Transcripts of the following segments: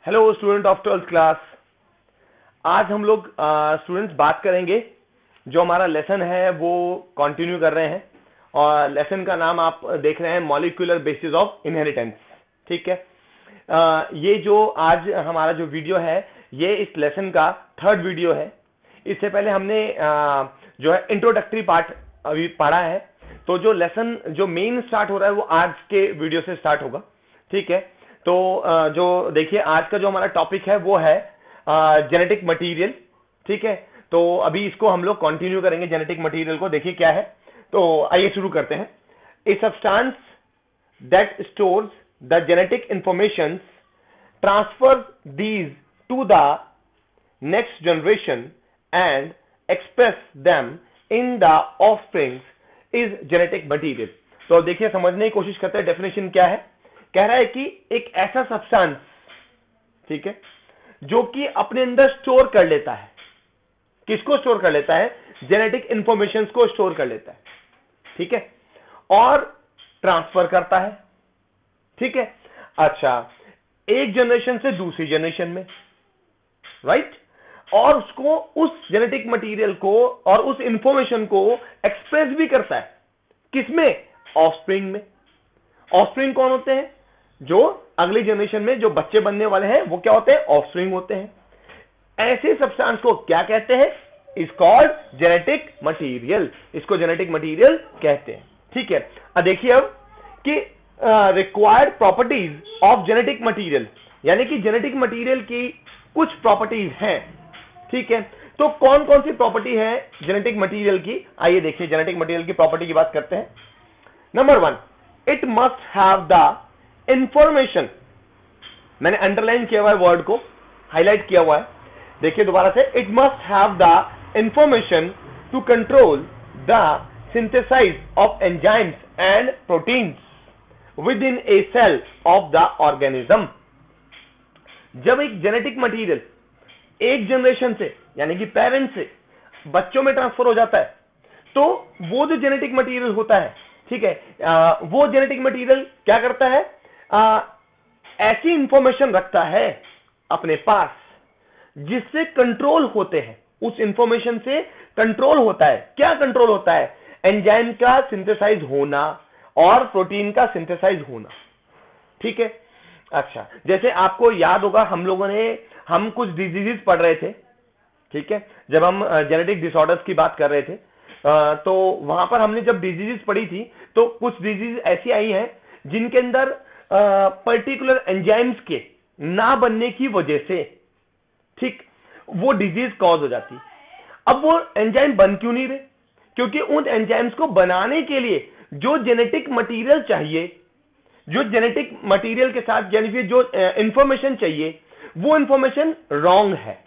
Hello student of 12th class. आज हम लोग स्टूडेंट्स बात करेंगे, जो हमारा लेसन है वो कंटिन्यू कर रहे हैं और लेसन का नाम आप देख रहे हैं मॉलिक्यूलर बेसिस ऑफ इनहेरिटेंस। ठीक है, ये जो आज हमारा जो वीडियो है ये इस लेसन का थर्ड वीडियो है। इससे पहले हमने जो है इंट्रोडक्टरी पार्ट अभी पढ़ा है, तो जो लेसन जो मेन स्टार्ट हो रहा है वो आज के वीडियो से स्टार्ट होगा। ठीक है, तो जो देखिए आज का जो हमारा टॉपिक है वो है जेनेटिक मटेरियल। ठीक है, तो अभी इसको हम लोग कंटिन्यू करेंगे जेनेटिक मटेरियल को। देखिए क्या है, तो आइए शुरू करते हैं। A substance that stores the genetic information transfer these two the next generation and express them in the offsprings is genetic material. तो देखिए समझने की कोशिश करते हैं डेफिनेशन क्या है। कह रहा है कि एक ऐसा सब्सटेंस, ठीक है, जो कि अपने अंदर स्टोर कर लेता है। किसको स्टोर कर लेता है? जेनेटिक इंफॉर्मेशन को स्टोर कर लेता है। ठीक है, और ट्रांसफर करता है। ठीक है, अच्छा, एक जनरेशन से दूसरी जनरेशन में, राइट, और उसको उस जेनेटिक मटेरियल को और उस इंफॉर्मेशन को एक्सप्रेस भी करता है। किसमें? ऑफस्प्रिंग में। ऑफस्प्रिंग कौन होते हैं? जो अगली जनरेशन में जो बच्चे बनने वाले हैं वो क्या होते हैं? ऑफस्प्रिंग होते हैं। ऐसे सब्सटेंस को क्या कहते हैं? Is called genetic material. इसको जेनेटिक मटेरियल कहते हैं। ठीक है, अब देखिए अब कि required properties of genetic material, यानी कि जेनेटिक मटेरियल की कुछ प्रॉपर्टीज हैं। ठीक है, तो कौन कौन सी प्रॉपर्टी है जेनेटिक मटेरियल की? आइए देखिए जेनेटिक मटेरियल की प्रॉपर्टी की बात करते हैं। Number 1, it must have the information. मैंने अंडरलाइन किया हुआ है, वर्ड को हाईलाइट किया हुआ है। देखिए दोबारा से, it must have the information to control the synthesise of enzymes and proteins within a cell of the organism. जब एक जेनेटिक मटेरियल एक जनरेशन से, यानी कि पेरेंट्स से बच्चों में ट्रांसफर हो जाता है, तो वो जो जेनेटिक मटेरियल होता है, ठीक है, वो जेनेटिक मटेरियल क्या करता है? ऐसी इंफॉर्मेशन रखता है अपने पास जिससे कंट्रोल होते हैं। उस इंफॉर्मेशन से कंट्रोल होता है। क्या कंट्रोल होता है? एंजाइम का सिंथेसाइज होना और प्रोटीन का सिंथेसाइज होना। ठीक है, अच्छा, जैसे आपको याद होगा हम कुछ डिजीजेस पढ़ रहे थे। ठीक है, जब हम जेनेटिक डिसऑर्डर्स की बात कर रहे थे, तो वहां पर हमने जब डिजीजेस पढ़ी थी तो कुछ डिजीज ऐसी आई हैं जिनके अंदर पर्टिकुलर एंजाइम्स के ना बनने की वजह से, ठीक, वो डिजीज कॉज हो जाती। अब वो एंजाइम बन क्यों नहीं रहे? क्योंकि उन एंजाइम्स को बनाने के लिए जो जेनेटिक मटेरियल चाहिए, जो जेनेटिक मटेरियल के साथ यानी कि जो इंफॉर्मेशन चाहिए, वो इंफॉर्मेशन रॉन्ग है,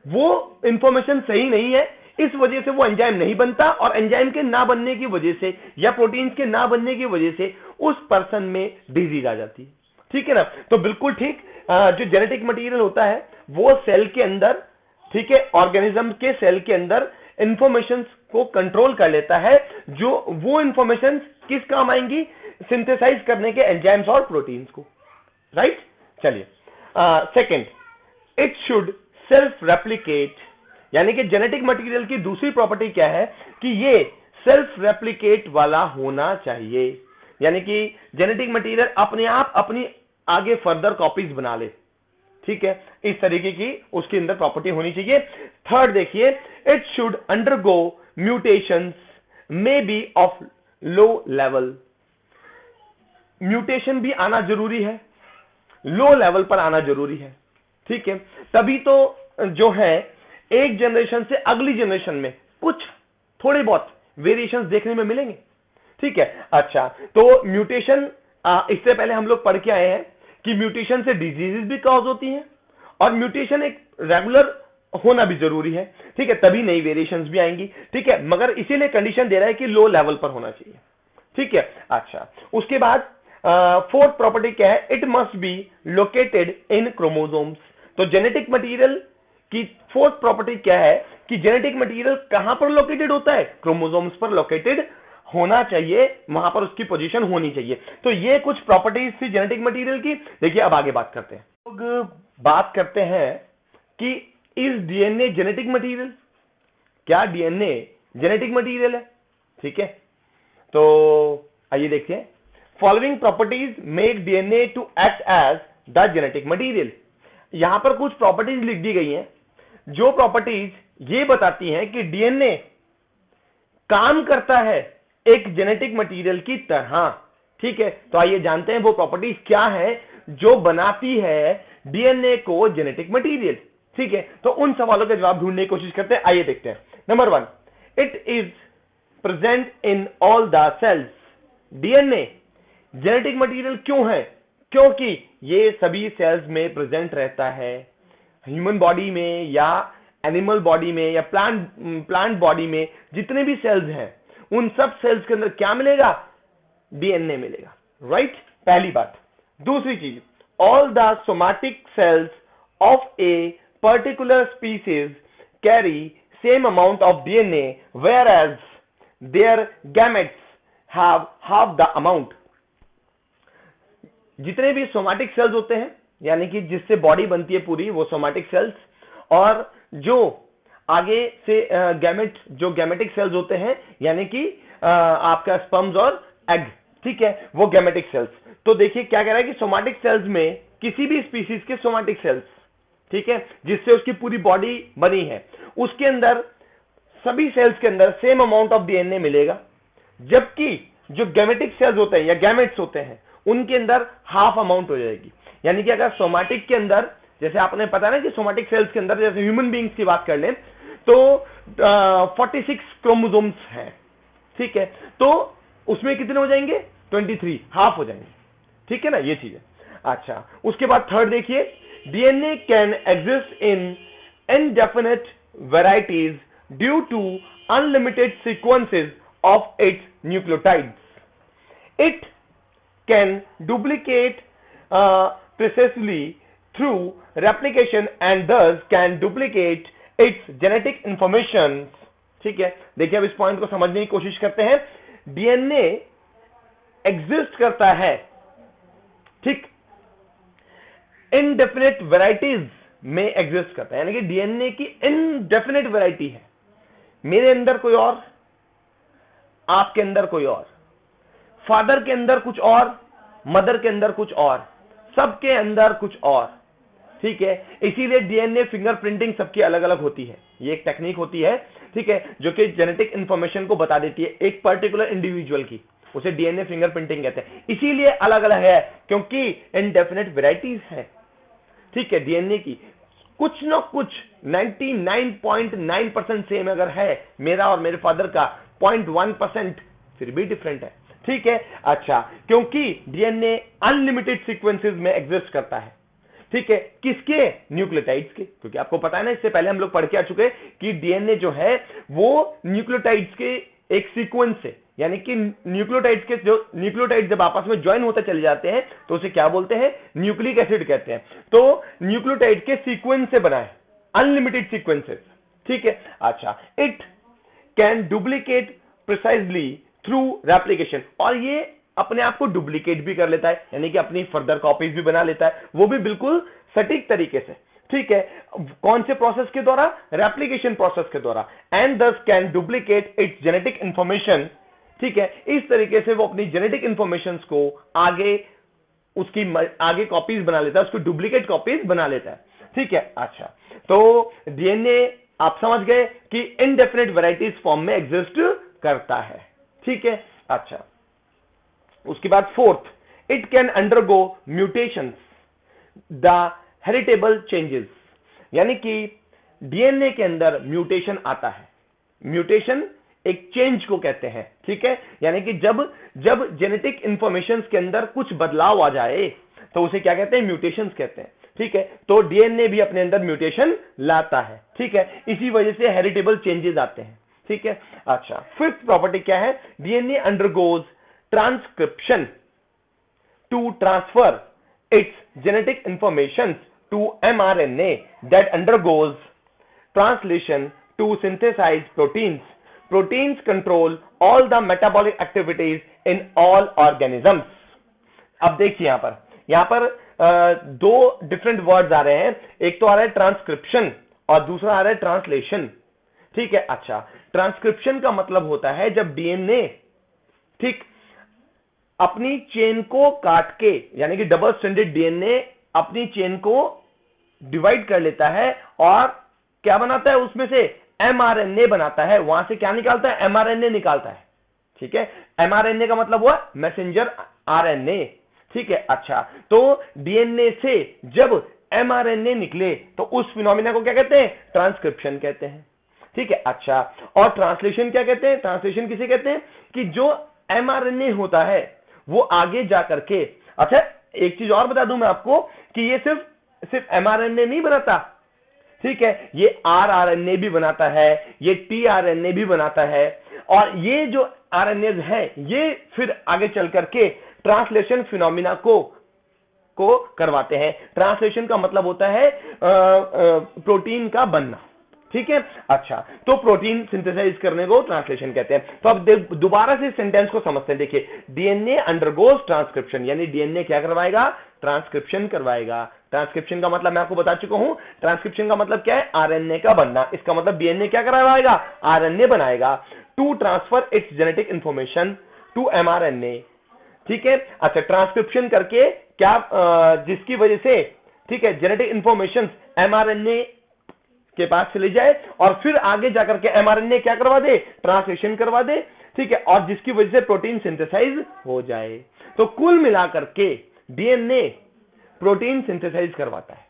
वो इंफॉर्मेशन सही नहीं है। इस वजह से वो एंजाइम नहीं बनता और एंजाइम के ना बनने की वजह से या प्रोटीन्स के ना बनने की वजह से उस पर्सन में डिजीज आ जाती है। ठीक है ना, तो बिल्कुल ठीक, जो जेनेटिक मटेरियल होता है वो सेल के अंदर, ठीक है, ऑर्गेनिज्म के सेल के अंदर इंफॉर्मेशन को कंट्रोल कर लेता है। जो वो इंफॉर्मेशन किस काम आएंगी? सिंथेसाइज करने के एंजाइम्स और प्रोटीन्स को, राइट। चलिए, second, it should self replicate, यानी कि जेनेटिक मटेरियल की दूसरी प्रॉपर्टी क्या है कि ये सेल्फ रेप्लिकेट वाला होना चाहिए। यानी कि जेनेटिक मटेरियल अपने आप अपनी आगे फर्दर कॉपीज बना ले। ठीक है, इस तरीके की उसके अंदर प्रॉपर्टी होनी चाहिए। थर्ड देखिए, it should undergo mutations may be of low level. Mutation भी आना जरूरी है, लो लेवल पर आना जरूरी है। ठीक है, तभी तो जो है एक जनरेशन से अगली जनरेशन में कुछ थोड़े बहुत वेरिएशंस देखने में मिलेंगे। ठीक है, अच्छा, तो म्यूटेशन, इससे पहले हम लोग पढ़ के आए हैं कि म्यूटेशन से डिजीजेस भी कॉज होती हैं और म्यूटेशन एक रेगुलर होना भी जरूरी है। ठीक है, तभी नई वेरिएशंस भी आएंगी। ठीक है, मगर इसीलिए कंडीशन दे रहा है कि लो लेवल पर होना चाहिए। ठीक है, अच्छा, उसके बाद फोर्थ प्रॉपर्टी क्या है? It must be located in chromosomes. तो जेनेटिक मटेरियल की फोर्थ प्रॉपर्टी क्या है कि जेनेटिक मटेरियल कहां पर लोकेटेड होता है? क्रोमोसोम्स पर लोकेटेड होना चाहिए, वहां पर उसकी पोजीशन होनी चाहिए। तो ये कुछ प्रॉपर्टीज थी जेनेटिक मटेरियल की। देखिए अब आगे बात करते हैं। लोग बात करते हैं कि इज डीएनए जेनेटिक मटेरियल, क्या डीएनए जेनेटिक मटेरियल है? ठीक है, तो आइए देखते हैं। Following properties make DNA to act as the genetic material. यहां पर कुछ प्रॉपर्टीज लिख दी गई हैं, जो प्रॉपर्टीज ये बताती हैं कि डीएनए काम करता है एक जेनेटिक मटेरियल की तरह। ठीक है, तो आइए जानते हैं वो प्रॉपर्टीज क्या है जो बनाती है डीएनए को जेनेटिक मटेरियल। ठीक है, तो उन सवालों के जवाब ढूंढने की कोशिश करते हैं। आइए देखते हैं। Number 1, it is present in all the cells. DNA genetic material क्यों है? क्योंकि ये सभी सेल्स में प्रेजेंट रहता है। ह्यूमन बॉडी में या एनिमल बॉडी में या प्लांट बॉडी में जितने भी सेल्स हैं, उन सब सेल्स के अंदर क्या मिलेगा? डीएनए मिलेगा। राइट, पहली बात। दूसरी चीज, all the somatic cells of a particular species carry same amount of DNA whereas their gametes have half the amount। जितने भी सोमैटिक सेल्स होते हैं, यानी कि जिससे बॉडी बनती है पूरी, वो सोमैटिक सेल्स, और जो आगे से गैमेटिक सेल्स होते हैं, यानी कि आपका स्पर्म्स और एग, ठीक है, वो गैमेटिक सेल्स। तो देखिए क्या कह रहा है कि सोमैटिक सेल्स में किसी भी स्पीसीज के सोमैटिक सेल्स, ठीक है, जिससे उसकी पूरी बॉडी बनी है, उसके अंदर सभी सेल्स के अंदर सेम अमाउंट ऑफ डीएनए मिलेगा, जबकि जो गैमेटिक सेल्स होते हैं या गैमेट्स होते हैं, उनके अंदर हाफ अमाउंट हो जाएगी। यानी कि अगर सोमैटिक के अंदर, जैसे आपने पता ना कि सोमैटिक सेल्स के अंदर जैसे ह्यूमन बीइंग्स की बात कर लें तो 46 क्रोमोसोम्स हैं। ठीक है, तो उसमें कितने हो जाएंगे? 23, हाफ हो जाएंगे। ठीक है ना, ये चीज है। अच्छा, उसके बाद थर्ड देखिए, DNA can exist in indefinite varieties due to unlimited sequences of its nucleotides. It can duplicate precisely through replication and thus can duplicate its genetic information। ठीक है, देखिए अब इस पॉइंट को समझने की कोशिश करते हैं। डीएनए एग्जिस्ट करता है, ठीक, इनडेफिनेट वैरायटीज में एग्जिस्ट करता है, यानी कि डीएनए की इनडेफिनेट वैरायटी है। मेरे अंदर कोई और, आपके अंदर कोई और, फादर के अंदर कुछ और, मदर के अंदर कुछ और, सबके अंदर कुछ और। ठीक है, इसीलिए डीएनए फिंगरप्रिंटिंग सबकी अलग अलग होती है। ये एक टेक्निक होती है, ठीक है, जो कि जेनेटिक इंफॉर्मेशन को बता देती है एक पर्टिकुलर इंडिविजुअल की, उसे डीएनए फिंगरप्रिंटिंग कहते हैं। इसीलिए अलग अलग है, क्योंकि इनडेफिनेट वैरायटीज है। ठीक है, डीएनए की कुछ ना कुछ 99.9% सेम अगर है मेरा और मेरे फादर का, 0.1% फिर भी डिफरेंट है। ठीक है, अच्छा, क्योंकि डीएनए अनलिमिटेड सीक्वेंसेस में एग्जिस्ट करता है। ठीक है, किसके? न्यूक्लियोटाइड्स के, क्योंकि आपको पता है ना, इससे पहले हम लोग पढ़ के आ चुके कि डीएनए जो है वो न्यूक्लियोटाइड्स के एक सीक्वेंस है, यानी कि न्यूक्लियोटाइड जब आपस में ज्वाइन होते चले जाते हैं तो उसे क्या बोलते हैं? न्यूक्लिक एसिड कहते हैं। तो न्यूक्लियोटाइड के सीक्वेंस से बना है, अनलिमिटेड सीक्वेंसेस। ठीक है, अच्छा, it can duplicate precisely through replication, और ये अपने आप को डुप्लीकेट भी कर लेता है, यानी कि अपनी फर्दर कॉपीज भी बना लेता है, वो भी बिल्कुल सटीक तरीके से। ठीक है, कौन से प्रोसेस के द्वारा? रेप्लिकेशन प्रोसेस के द्वारा। एंड दस can duplicate it's genetic information. ठीक है, इस तरीके से वो अपनी जेनेटिक इंफॉर्मेशन को आगे आगे कॉपीज बना लेता है, उसको डुप्लीकेट कॉपीज बना लेता है। ठीक है, अच्छा, तो डीएनए आप समझ गए कि इनडेफिनेट वैरायटीज फॉर्म में एग्जिस्ट करता है। ठीक है, अच्छा, उसके बाद fourth, it can undergo mutations, the heritable changes, यानी कि डीएनए के अंदर म्यूटेशन आता है। म्यूटेशन एक चेंज को कहते हैं। ठीक है, यानी कि जब जेनेटिक इंफॉर्मेशन के अंदर कुछ बदलाव आ जाए तो उसे क्या कहते हैं? म्यूटेशंस कहते हैं। ठीक है, तो डीएनए भी अपने अंदर म्यूटेशन लाता है। ठीक है, इसी वजह से हेरिटेबल चेंजेस आते हैं। ठीक है, अच्छा, फिफ्थ प्रॉपर्टी क्या है? DNA undergoes transcription to transfer its genetic information to mRNA that undergoes translation to synthesise proteins. Proteins control all the metabolic activities in all organisms. अब देखिए यहां पर यहां पर दो डिफरेंट वर्ड्स आ रहे हैं, एक तो आ रहा है ट्रांसक्रिप्शन और दूसरा आ रहा है ट्रांसलेशन। ठीक है, अच्छा, ट्रांसक्रिप्शन का मतलब होता है जब डीएनए ठीक अपनी चेन को काट के, यानी कि डबल स्ट्रैंडेड डीएनए अपनी चेन को डिवाइड कर लेता है और क्या बनाता है, उसमें से एमआरएनए बनाता है, वहां से क्या निकालता है, एमआरएनए निकालता है। ठीक है, एमआरएनए का मतलब हुआ मैसेंजर आरएनए। ठीक है, अच्छा, तो डीएनए से जब एमआरएनए निकले तो उस फिनोमिना को क्या कहते हैं, ट्रांसक्रिप्शन कहते हैं। ठीक है, अच्छा, और ट्रांसलेशन क्या कहते हैं, ट्रांसलेशन किसे कहते हैं, कि जो एमआरएनए होता है वो आगे जाकर के, अच्छा एक चीज और बता दूं मैं आपको कि ये सिर्फ एमआरएनए नहीं बनाता। ठीक है, ये आरआरएनए भी बनाता है, ये टीआरएनए भी बनाता है, और ये जो आरएनए है ये फिर आगे चल करके ट्रांसलेशन फिनोमिना को करवाते हैं। ट्रांसलेशन का मतलब होता है प्रोटीन का बनना। ठीक है, अच्छा, तो प्रोटीन सिंथेसाइज करने को ट्रांसलेशन कहते हैं। तो अब दोबारा से सेंटेंस को समझते हैं। देखिए, डीएनए अंडरगोज ट्रांसक्रिप्शन, यानी डीएनए क्या करवाएगा, ट्रांसक्रिप्शन करवाएगा। ट्रांसक्रिप्शन का मतलब मैं आपको बता चुका हूं, ट्रांसक्रिप्शन का मतलब क्या है, आरएनए का बनना। इसका मतलब डीएनए क्या करवाएगा, आरएनए बनाएगा to transfer its genetic information to mRNA. ठीक है, अच्छा, ट्रांसक्रिप्शन करके क्या जिसकी वजह से, ठीक है, जेनेटिक इंफॉर्मेशन एमआरएनए के पास चले जाए और फिर आगे जाकर के एमआरएनए क्या करवा दे, ट्रांसलेशन करवा दे। ठीक है, और जिसकी वजह से प्रोटीन सिंथेसाइज हो जाए। तो कुल मिलाकर के डीएनए प्रोटीन सिंथेसाइज करवाता है।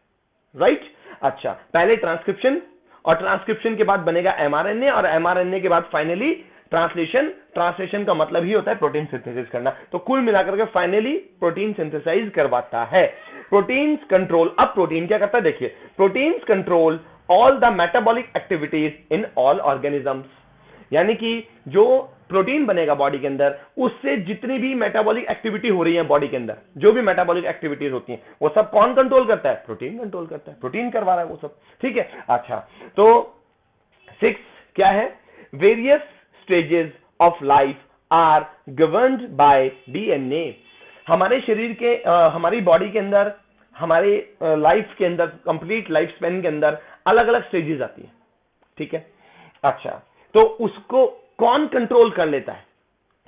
राइट, अच्छा, पहले ट्रांसक्रिप्शन और ट्रांसक्रिप्शन के बाद बनेगा एमआरएनए और एमआरएनए के बाद फाइनली ट्रांसलेशन। ट्रांसलेशन का मतलब ही होता है प्रोटीन सिंथेसिस करना। तो कुल मिलाकर के फाइनली प्रोटीन सिंथेसाइज करवाता है। प्रोटीन्स कंट्रोल, अब प्रोटीन क्या करता है, देखिए, proteins control all the metabolic activities in all organisms, यानी कि जो प्रोटीन बनेगा बॉडी के अंदर, उससे जितनी भी मेटाबॉलिक एक्टिविटी हो रही है बॉडी के अंदर, जो भी मेटाबॉलिक एक्टिविटीज होती हैं, वो सब कौन कंट्रोल करता है, प्रोटीन कंट्रोल करता है, प्रोटीन करवा रहा है वो सब। ठीक है, अच्छा, तो 6 क्या है, various stages of life are governed by DNA. हमारे शरीर के हमारी बॉडी के अंदर, हमारे लाइफ के अंदर, कंप्लीट लाइफ स्पेन के अंदर अलग अलग स्टेजेस आती है। ठीक है, अच्छा, तो उसको कौन कंट्रोल कर लेता है,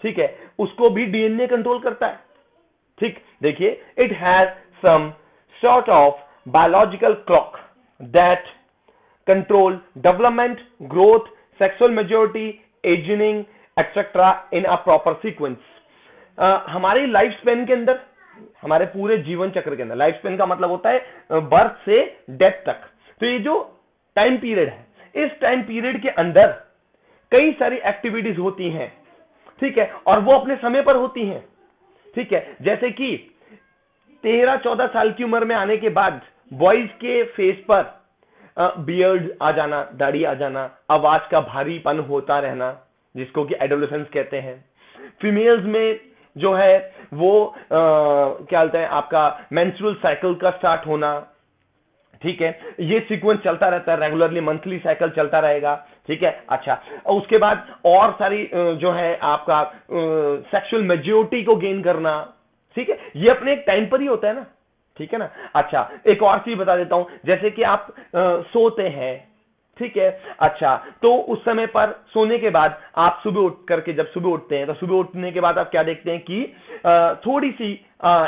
ठीक है, उसको भी डीएनए कंट्रोल करता है। ठीक, देखिए, it has some sort of biological clock that control development, growth, sexual maturity, ageing etcetera in a proper sequence. हमारी लाइफ स्पेन के अंदर, हमारे पूरे जीवन चक्र के अंदर, लाइफ स्पेन का मतलब होता है बर्थ से डेथ तक। तो ये जो टाइम पीरियड है, इस टाइम पीरियड के अंदर कई सारी एक्टिविटीज होती हैं। ठीक है, और वो अपने समय पर होती हैं। ठीक है, जैसे कि 13-14 साल की उम्र में आने के बाद बॉयज के फेस पर बियर्ड आ जाना, दाढ़ी आ जाना, आवाज का भारीपन होता रहना, जिसको कि एडोलेसेंस कहते हैं। फीमेल्स में जो है वो क्या बोलते हैं, आपका मेंस्ट्रुअल साइकिल का स्टार्ट होना। ठीक है, ये सीक्वेंस चलता रहता है, रेगुलरली मंथली साइकिल चलता रहेगा। ठीक है, अच्छा, उसके बाद और सारी जो है आपका सेक्सुअल मैच्योरिटी को गेन करना। ठीक है, ये अपने एक टाइम पर ही होता है ना। ठीक है ना, अच्छा, एक और चीज बता देता हूं, जैसे कि आप सोते हैं, ठीक है, अच्छा, तो उस समय पर सोने के बाद आप सुबह उठ करके, जब सुबह उठते हैं तो सुबह उठने के बाद आप क्या देखते हैं कि थोड़ी सी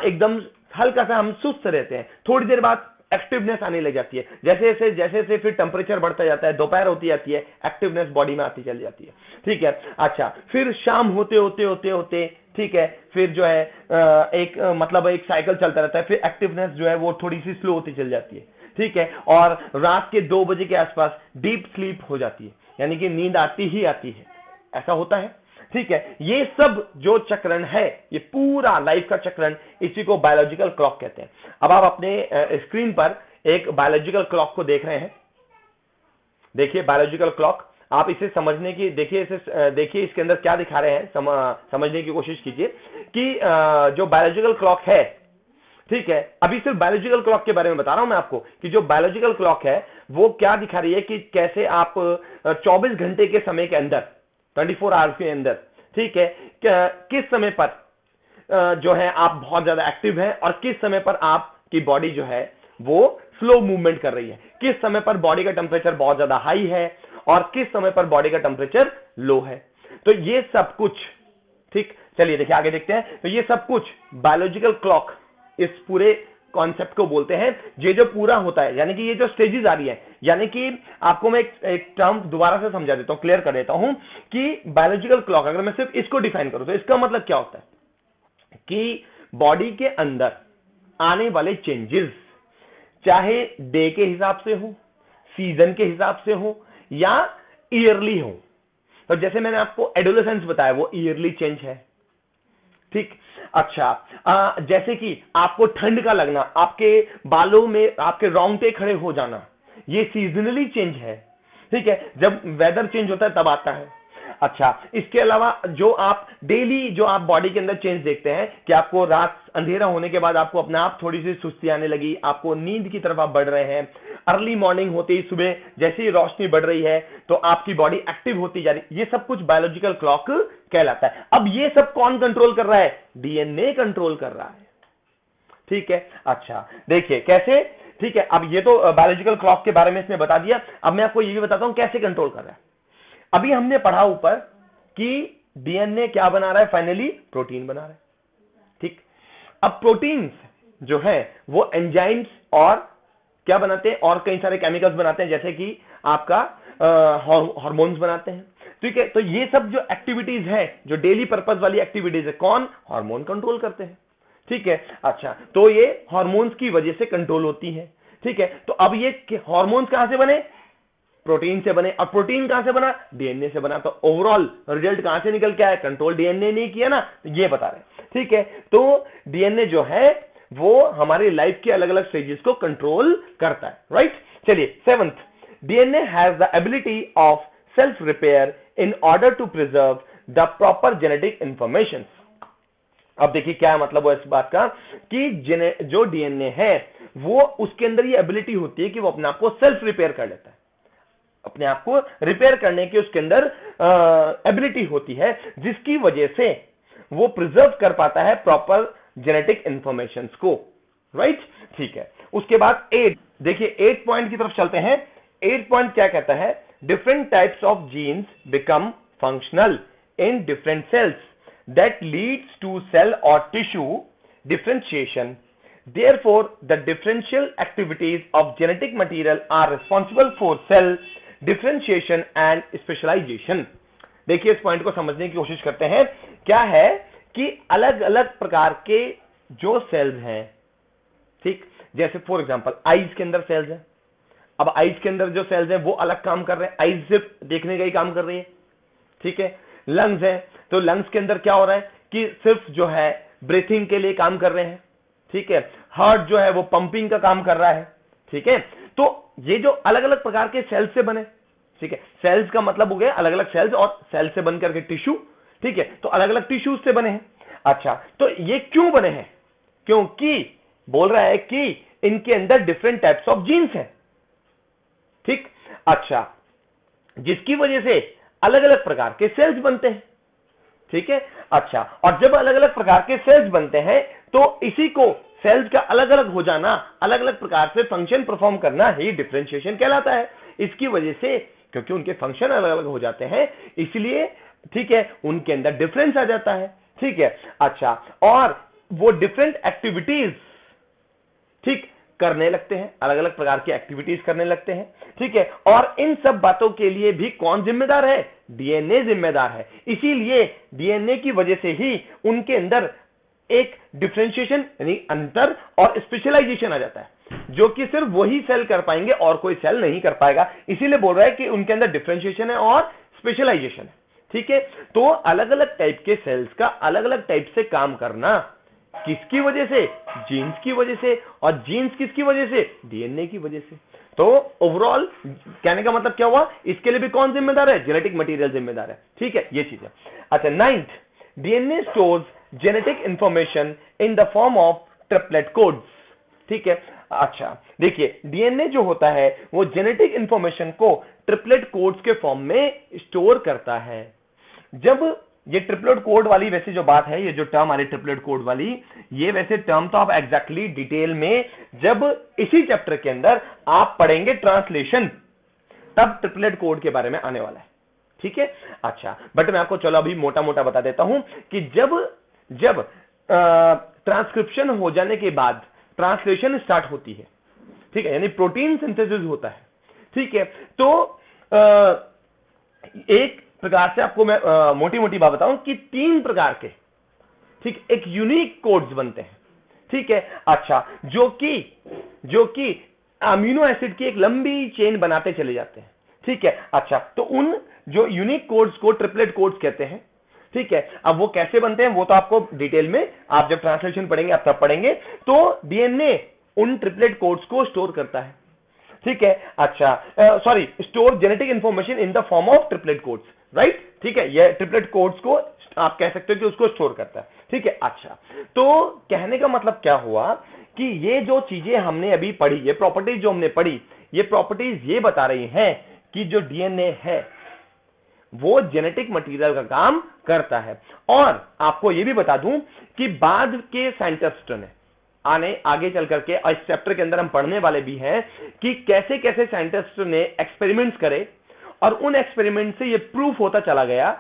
एकदम हल्का सा हम सुस्त रहते हैं, थोड़ी देर बाद एक्टिवनेस आने लग जाती है। जैसे जैसे फिर टेम्परेचर बढ़ता जाता है, दोपहर होती जाती है, एक्टिवनेस बॉडी में आती चली जाती है। ठीक है, अच्छा, फिर शाम होते होते ठीक है, फिर जो है मतलब एक साइकिल चलता रहता है, फिर एक्टिवनेस जो है वो थोड़ी सी स्लो होती चल जाती है। ठीक है, और रात के 2 बजे के आसपास डीप स्लीप हो जाती है, यानी कि नींद आती ही आती है, ऐसा होता है। ठीक है, ये सब जो चक्रण है, ये पूरा लाइफ का चक्रण, इसी को बायोलॉजिकल क्लॉक कहते हैं। अब आप अपने स्क्रीन पर एक बायोलॉजिकल क्लॉक को देख रहे हैं। देखिए, बायोलॉजिकल क्लॉक, आप इसे समझने की, देखिए इसके अंदर क्या दिखा रहे हैं, समझने की कोशिश कीजिए कि जो बायोलॉजिकल क्लॉक है, ठीक है, अभी सिर्फ बायोलॉजिकल क्लॉक के बारे में बता रहा हूं मैं आपको कि जो बायोलॉजिकल क्लॉक है वो क्या दिखा रही है कि कैसे आप 24 घंटे के समय के अंदर, 24 आवर्स के अंदर, ठीक है, किस समय पर जो है आप बहुत ज्यादा एक्टिव हैं और किस समय पर आपकी बॉडी जो है वो स्लो मूवमेंट कर रही है, किस समय पर बॉडी का टेम्परेचर बहुत ज्यादा हाई है और किस समय पर बॉडी का टेम्परेचर लो है। तो ये सब कुछ, ठीक, चलिए देखिए आगे देखते हैं। तो ये सब कुछ बायोलॉजिकल क्लॉक इस पूरे कॉन्सेप्ट को बोलते हैं। ये जो पूरा होता है, यानी कि ये जो स्टेजेस आ रही है, यानी कि आपको मैं एक टर्म दोबारा से समझा देता हूं, क्लियर कर देता हूं कि बायोलॉजिकल क्लॉक, अगर मैं सिर्फ इसको डिफाइन करूं तो इसका मतलब क्या होता है कि बॉडी के अंदर आने वाले चेंजेस, चाहे डे के हिसाब से हो, सीजन के हिसाब से हो या ईयरली हो। तो जैसे मैंने आपको एडोलेसेंस बताया, वो ईयरली चेंज है, ठीक। अच्छा, जैसे कि आपको ठंड का लगना, आपके बालों में आपके रोंगटे खड़े हो जाना, ये सीजनली चेंज है, ठीक है, जब वेदर चेंज होता है तब आता है। अच्छा, इसके अलावा जो आप डेली जो आप बॉडी के अंदर चेंज देखते हैं कि आपको रात अंधेरा होने के बाद आपको अपने आप थोड़ी सी सुस्ती आने लगी, आपको नींद की तरफ आप बढ़ रहे हैं, अर्ली मॉर्निंग होते ही सुबह जैसे ही रोशनी बढ़ रही है तो आपकी बॉडी एक्टिव होती जा रही, ये सब कुछ बायोलॉजिकल क्लॉक कहलाता है। अब ये सब कौन कंट्रोल कर रहा है? डीएनए कंट्रोल कर रहा है, ठीक है। अच्छा देखिए कैसे, ठीक है। अब ये तो बायोलॉजिकल क्लॉक के बारे में इसने बता दिया। अब मैं आपको ये भी बताता हूं कैसे कंट्रोल कर रहा है। अभी हमने पढ़ा ऊपर कि डीएनए क्या बना रहा है, फाइनली प्रोटीन बना रहा है, ठीक। अब प्रोटीन्स जो है वो एंजाइम्स और क्या बनाते हैं, और कई सारे केमिकल्स बनाते हैं, जैसे कि आपका हार्मोन्स बनाते हैं, ठीक है। तो ये सब जो एक्टिविटीज है, जो डेली पर्पस वाली एक्टिविटीज है, कौन? हार्मोन कंट्रोल करते हैं, ठीक है। अच्छा, तो ये हार्मोन्स की वजह से कंट्रोल होती है, ठीक है। तो अब ये हार्मोन्स कहां से बने? प्रोटीन से बने। और प्रोटीन कहां से बना? डीएनए से बना। तो ओवरऑल रिजल्ट कहां से निकल के आया? कंट्रोल डीएनए ने किया ना, ये बता रहे, ठीक है। तो डीएनए जो है वो हमारी लाइफ के अलग अलग स्टेजेस को कंट्रोल करता है, राइट। चलिए seventh, DNA has the ability of self repair in order to preserve the proper genetic information. अब देखिए क्या मतलब हुआ इस बात का कि जो डीएनए है वो उसके अंदर ये एबिलिटी होती है कि वो अपने आप को सेल्फ रिपेयर कर लेता है, अपने आप को रिपेयर करने की उसके अंदर एबिलिटी होती है, जिसकी वजह से वो प्रिजर्व कर पाता है प्रॉपर जेनेटिक इंफॉर्मेशन को, राइट, ठीक है। उसके बाद 8, देखिए 8 पॉइंट की तरफ चलते हैं। 8 पॉइंट क्या कहता है? Different types of genes become functional in different cells that leads to cell और tissue differentiation. Therefore, the differential activities of genetic material are responsible for cell differentiation and specialization. देखिए इस पॉइंट को समझने की कोशिश करते हैं। क्या है कि अलग अलग प्रकार के जो सेल्स हैं, ठीक, जैसे फॉर एग्जांपल आईज के अंदर सेल्स हैं। अब आईज के अंदर जो सेल्स हैं वो अलग काम कर रहे हैं, आईज सिर्फ देखने का ही काम कर रही है, ठीक है। लंग्स है, तो लंग्स के अंदर क्या हो रहा है कि सिर्फ जो है ब्रीथिंग के लिए काम कर रहे हैं, ठीक है। हार्ट जो है वो पंपिंग का काम कर रहा है, ठीक है। तो ये जो अलग अलग प्रकार के सेल्स से बने, ठीक है, सेल्स का मतलब हो गया अलग अलग सेल्स, और सेल से बनकर के टिश्यू, ठीक है, तो अलग अलग टिश्यूज से बने हैं। अच्छा, तो ये क्यों बने हैं? क्योंकि बोल रहा है कि इनके अंदर डिफरेंट टाइप्स ऑफ जीन्स हैं, ठीक। अच्छा, जिसकी वजह से अलग अलग प्रकार के सेल्स बनते हैं, ठीक है। अच्छा, और जब अलग अलग प्रकार के सेल्स बनते हैं तो इसी को सेल्स का अलग अलग हो जाना, अलग अलग प्रकार से फंक्शन परफॉर्म करना ही डिफरेंशिएशन कहलाता है। इसकी वजह से, क्योंकि उनके फंक्शन अलग अलग हो जाते हैं, इसलिए, ठीक है, उनके अंदर डिफरेंस आ जाता है, ठीक है। अच्छा, और वो डिफरेंट एक्टिविटीज, ठीक, करने लगते हैं, अलग अलग प्रकार की एक्टिविटीज करने लगते हैं, ठीक है। और इन सब बातों के लिए भी कौन जिम्मेदार है? डीएनए जिम्मेदार है। इसीलिए डीएनए की वजह से ही उनके अंदर एक डिफरेंशिएशन यानी अंतर और स्पेशलाइजेशन आ जाता है, जो कि सिर्फ वही सेल कर पाएंगे और कोई सेल नहीं कर पाएगा। इसीलिए बोल रहा है कि उनके अंदर डिफरेंशिएशन है और स्पेशलाइजेशन है, ठीक है। तो अलग अलग टाइप के सेल्स का अलग अलग टाइप से काम करना किसकी वजह से? जीन्स की वजह से। और जीन्स किसकी वजह से? डीएनए की वजह से। तो ओवरऑल कहने का मतलब क्या हुआ? इसके लिए भी कौन जिम्मेदार है? जेनेटिक मटेरियल जिम्मेदार है, ठीक है, ये चीज है। अच्छा, 9th, DNA stores genetic information in the form of triplet codes, ठीक है। अच्छा देखिए, डीएनए जो होता है वो जेनेटिक इंफॉर्मेशन को ट्रिपलेट कोड्स के फॉर्म में स्टोर करता है। जब ये ट्रिपलेट कोड वाली वैसे जो बात है, ये जो टर्म आ रही ट्रिपलेट कोड वाली, ये वैसे टर्म तो आप एग्जैक्टली डिटेल में जब इसी चैप्टर के अंदर आप पढ़ेंगे ट्रांसलेशन, तब ट्रिपलेट कोड के बारे में आने वाला है, ठीक है। अच्छा, बट मैं आपको चलो अभी मोटा मोटा बता देता हूं कि जब ट्रांसक्रिप्शन हो जाने के बाद ट्रांसलेशन स्टार्ट होती है, ठीक है, यानी प्रोटीन सिंथेसिस होता है, ठीक है। तो एक प्रकार से आपको मैं मोटी मोटी बात बताऊं कि 3 प्रकार के, ठीक, एक यूनिक कोड्स बनते हैं, ठीक है। अच्छा, जो कि अमीनो एसिड की एक लंबी चेन बनाते चले जाते हैं, ठीक है। अच्छा, तो उन जो यूनिक कोड्स को ट्रिपलेट कोड्स कहते हैं, ठीक है। अब वो कैसे बनते हैं वो तो आपको डिटेल में आप जब ट्रांसलेशन पढ़ेंगे आप तब पढ़ेंगे। तो डीएनए उन ट्रिपलेट कोड्स को स्टोर करता है, ठीक है। अच्छा, sorry, store genetic information in the form of triplet codes, right, ठीक है। ये ट्रिपलेट कोड्स को आप कह सकते हो कि उसको स्टोर करता है, ठीक है। अच्छा, तो कहने का मतलब क्या हुआ कि ये जो चीजें हमने अभी पढ़ी, ये प्रॉपर्टीज जो हमने पढ़ी, ये प्रॉपर्टीज ये बता रही हैं कि जो डीएनए है वो जेनेटिक मटेरियल का काम करता है। और आपको ये भी बता दूं कि बाद के साइंटिस्ट ने आगे चल करके इस चैप्टर के अंदर हम पढ़ने वाले भी हैं कि कैसे कैसे साइंटिस्ट ने एक्सपेरिमेंट्स करे और उन एक्सपेरिमेंट से ये प्रूफ होता चला गया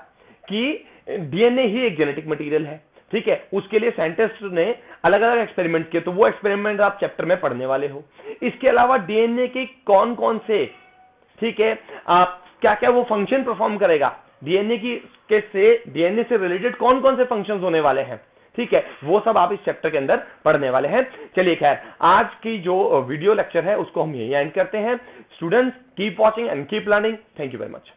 कि डीएनए ही एक जेनेटिक मटेरियल है, ठीक है। उसके लिए साइंटिस्ट ने अलग अलग एक्सपेरिमेंट किए, तो वो एक्सपेरिमेंट आप चैप्टर में पढ़ने वाले हो। इसके अलावा डीएनए के कौन कौन से, ठीक है, आप क्या क्या वो फंक्शन परफॉर्म करेगा, डीएनए से रिलेटेड कौन कौन से फंक्शंस होने वाले हैं, ठीक है, वो सब आप इस चैप्टर के अंदर पढ़ने वाले हैं। चलिए खैर, आज की जो वीडियो लेक्चर है उसको हम यही एंड करते हैं। Students, keep watching and keep learning. Thank you very much.